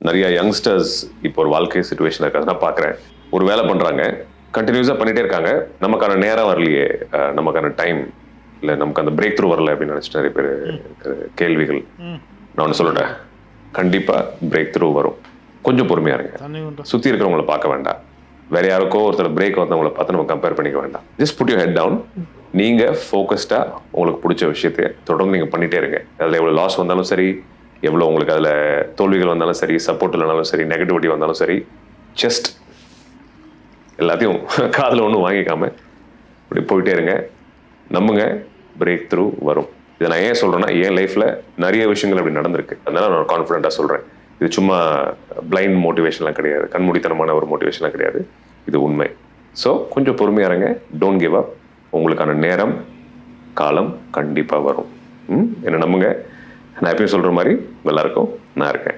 நிறைய யங்ஸ்டர்ஸ் இப்போ ஒரு வாழ்க்கை சுச்சுவேஷன் இருக்காது நான் பார்க்குறேன். ஒரு வேலை பண்ணுறாங்க, கண்டினியூஸாக பண்ணிகிட்டே இருக்காங்க, நமக்கான நேரம் வரலையே, நமக்கான டைம் இல்லை, நமக்கு அந்த பிரேக் த்ரூ வரல அப்படின்னு நினச்சிட்டு நிறைய பேர் கேள்விகள். நான் ஒன்று சொல்லிட்டேன், கண்டிப்பாக பிரேக் த்ரூ வரும். கொஞ்சம் பொறுமையாக இருங்க. சுற்றி இருக்கிறவங்கள பார்க்க வேண்டாம், வேற யாருக்கோ ஒருத்தர் பிரேக் வந்தவங்களை பார்த்து நம்ம கம்பேர் பண்ணிக்க வேண்டாம். Just put your head down. நீங்கள் ஃபோக்கஸ்டாக உங்களுக்கு பிடிச்ச விஷயத்தை தொடர்ந்து நீங்கள் பண்ணிகிட்டே இருங்க. அதில் எவ்வளோ லாஸ் வந்தாலும் சரி, எவ்வளோ உங்களுக்கு அதில் தோல்விகள் வந்தாலும் சரி, சப்போர்ட் இல்லைனாலும் சரி, நெகட்டிவிட்டி வந்தாலும் சரி, ஜஸ்ட் எல்லாத்தையும் காதில் ஒன்றும் வாங்கிக்காம இப்படி போயிட்டே இருங்க. நம்புங்க, பிரேக் த்ரூ வரும். இதை நான் ஏன் சொல்கிறேன்னா, என் லைஃப்பில் நிறைய விஷயங்கள் அப்படி நடந்திருக்கு. அதனால நான் கான்ஃபிடென்ட்டாக சொல்கிறேன். இது சும்மா பிளைண்ட் மோட்டிவேஷன்லாம் கிடையாது, கண்மூடித்தனமான ஒரு மோட்டிவேஷன்லாம் கிடையாது, இது உண்மை. ஸோ கொஞ்சம் பொறுமையாக இருங்க, டோன்ட் கிவ் அப். உங்களுக்கான நேரம் காலம் கண்டிப்பாக வரும். என்ன நம்புங்க. நான் எப்பயும் சொல்கிற மாதிரி எல்லாருக்கும் நான் இருக்கேன்.